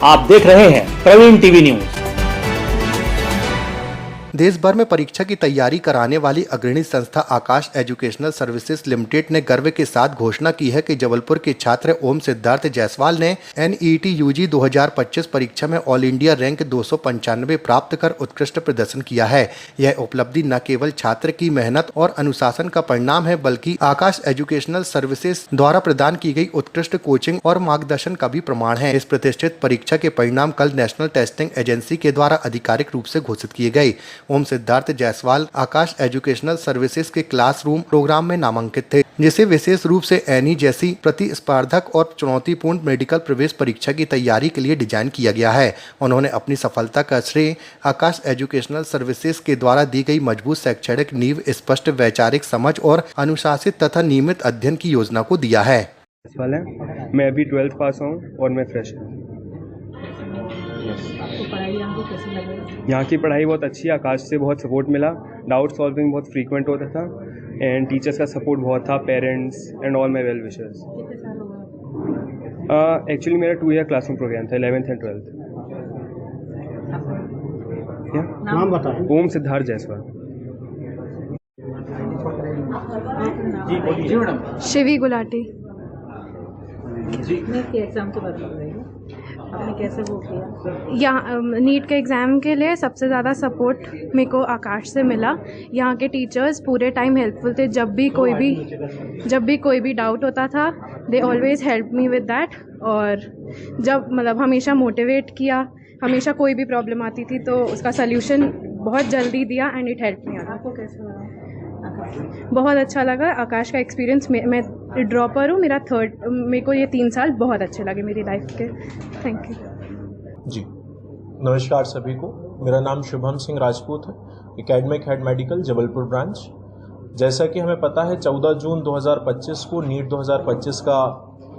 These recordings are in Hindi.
आप देख रहे हैं प्रवीण टीवी न्यूज। देश भर में परीक्षा की तैयारी कराने वाली अग्रणी संस्था आकाश एजुकेशनल सर्विसेज लिमिटेड ने गर्व के साथ घोषणा की है कि जबलपुर के छात्र ओम सिद्धार्थ जायसवाल ने NET UG 2025 परीक्षा में ऑल इंडिया रैंक 295 प्राप्त कर उत्कृष्ट प्रदर्शन किया है। यह उपलब्धि न केवल छात्र की मेहनत और अनुशासन का परिणाम है, बल्कि आकाश एजुकेशनल सर्विसेज द्वारा प्रदान की गई उत्कृष्ट कोचिंग और मार्गदर्शन का भी प्रमाण है। इस प्रतिष्ठित परीक्षा के परिणाम कल नेशनल टेस्टिंग एजेंसी के द्वारा आधिकारिक रूप से घोषित किए गए। ओम सिद्धार्थ जायसवाल आकाश एजुकेशनल सर्विसेज के क्लासरूम प्रोग्राम में नामांकित थे, जिसे विशेष रूप से एनी जैसी प्रतिस्पर्धक और चुनौतीपूर्ण मेडिकल प्रवेश परीक्षा की तैयारी के लिए डिजाइन किया गया है। उन्होंने अपनी सफलता का श्रेय आकाश एजुकेशनल सर्विसेज के द्वारा दी गई मजबूत शैक्षणिक नींव, स्पष्ट वैचारिक समझ और अनुशासित तथा नियमित अध्ययन की योजना को दिया है। मैं अभी 12th पास हूँ और मैं फ्रेश हूँ। यहाँ की पढ़ाई बहुत अच्छी है। आकाश से बहुत सपोर्ट मिला। डाउट सॉल्विंग बहुत फ्रीक्वेंट होता था एंड टीचर्स का सपोर्ट बहुत था, parents and all my well wishers. Actually मेरा 2 ईयर क्लासरूम प्रोग्राम था, 11th एंड 12th। नाम बताओ। ओम सिद्धार्थ जायसवाल। जी मैडम। शिवी गुलाटी। एग्जाम के बारे में आपने कैसे वो किया? यहाँ नीट के एग्ज़ाम के लिए सबसे ज़्यादा सपोर्ट मेरे को आकाश से मिला। यहाँ के टीचर्स पूरे टाइम हेल्पफुल थे। जब भी कोई भी डाउट होता था, they always help me with that. और जब हमेशा मोटिवेट किया, हमेशा कोई भी प्रॉब्लम आती थी तो उसका सल्यूशन बहुत जल्दी दिया एंड इट हेल्प मी। आपको कैसे लगा? बहुत अच्छा लगा आकाश का एक्सपीरियंस। मैं ड्रॉपर हूँ, मेरा 3rd, मेरे को ये 3 साल बहुत अच्छे लगे मेरी लाइफ के। थैंक यू जी। नमस्कार सभी को, मेरा नाम शुभम सिंह राजपूत है, academic head medical Jabalpur branch. जैसा कि हमें पता है 14 जून 2025 को नीट 2025 का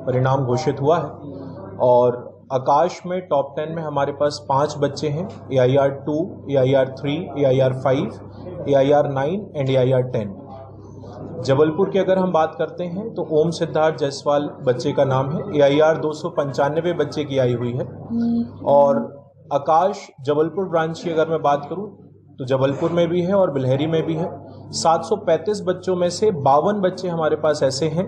परिणाम घोषित हुआ है और आकाश में टॉप 10 में हमारे पास 5 बच्चे हैं, AIR 2, AIR 3, AIR 5, AIR 9 and AIR 10। Jabalpur की अगर हम बात करते हैं तो ओम सिद्धार्थ जायसवाल बच्चे का नाम है। AIR 295 बच्चे की आई हुई है। और आकाश जबलपुर ब्रांच की अगर मैं बात करूं तो जबलपुर में भी है और बिल्हरी में भी है। 735 बच्चों में से 52 बच्चे हमारे पास ऐसे हैं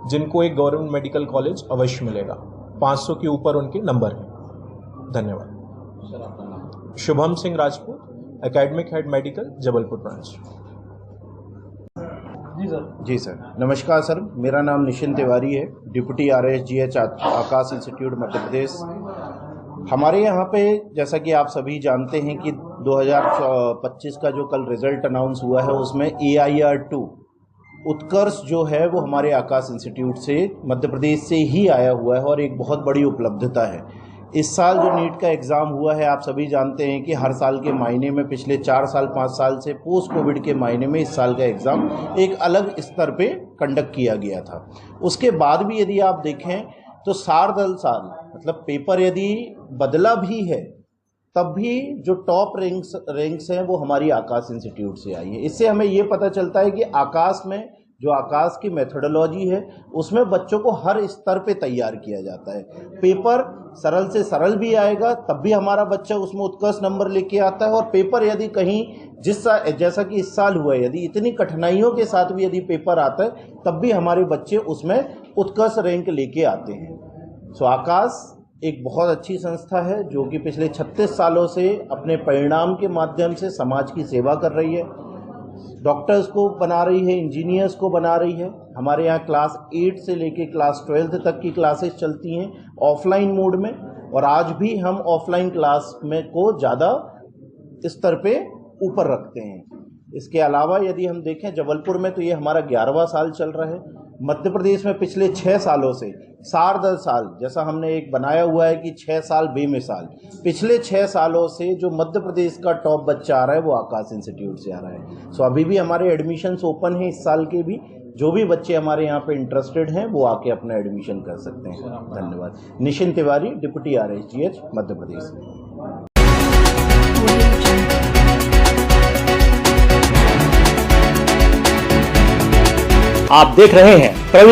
जिनको एक गवर्नमेंट मेडिकल कॉलेज अवश्य मिलेगा। 500 के ऊपर उनके नंबर हैं। धन्यवाद। Shubham Singh Rajput, academic head medical Jabalpur branch. जी सर, नमस्कार सर, मेरा नाम निशिन तिवारी है, deputy RSGH Aakash institute Madhya Pradesh. हमारे यहाँ पे जैसा कि आप सभी जानते हैं कि 2025 का जो कल रिजल्ट अनाउंस हुआ है उसमें AIR 2 उत्कर्ष जो है वो हमारे आकाश इंस्टीट्यूट से मध्य प्रदेश से ही आया हुआ है और एक बहुत बड़ी उपलब्धता है। इस साल जो नीट का एग्ज़ाम हुआ है, आप सभी जानते हैं कि हर साल के मायने में पिछले 4 साल 5 साल से पोस्ट कोविड के मायने में इस साल का एग्ज़ाम एक अलग स्तर पे कंडक्ट किया गया था। उसके बाद भी यदि आप देखें तो साल मतलब पेपर यदि बदला भी है तब भी जो टॉप रैंक्स हैं वो हमारी आकाश इंस्टीट्यूट से आई है। इससे हमें ये पता चलता है कि आकाश में जो आकाश की मेथोडोलॉजी है उसमें बच्चों को हर स्तर पे तैयार किया जाता है। पेपर सरल से सरल भी आएगा तब भी हमारा बच्चा उसमें उत्कृष्ट नंबर लेके आता है। और पेपर यदि कहीं जैसा कि इस साल हुआ है, यदि इतनी कठिनाइयों के साथ भी यदि पेपर आता है तब भी हमारे बच्चे उसमें उत्कृष्ट रैंक लेके आते हैं। सो आकाश एक बहुत अच्छी संस्था है जो कि पिछले 36 सालों से अपने परिणाम के माध्यम से समाज की सेवा कर रही है। डॉक्टर्स को बना रही है, इंजीनियर्स को बना रही है। हमारे यहाँ क्लास 8 से लेके क्लास 12 तक की क्लासेस चलती हैं ऑफलाइन मोड में, और आज भी हम ऑफलाइन क्लास में को ज़्यादा स्तर पे ऊपर रखते हैं। इसके अलावा यदि हम देखें जबलपुर में तो ये हमारा 11वां साल चल रहा है। मध्य प्रदेश में पिछले 6 सालों से साल जैसा हमने एक बनाया हुआ है कि 6 साल बेमिसाल, पिछले 6 सालों से जो मध्य प्रदेश का टॉप बच्चा आ रहा है वो आकाश इंस्टीट्यूट से आ रहा है। सो अभी भी हमारे एडमिशन्स ओपन हैं इस साल के भी। जो भी बच्चे हमारे यहाँ पे इंटरेस्टेड हैं वो आके अपना एडमिशन कर सकते हैं। धन्यवाद। निशिन तिवारी, डिप्टी RSGH मध्य प्रदेश। आप देख रहे हैं प्रवीण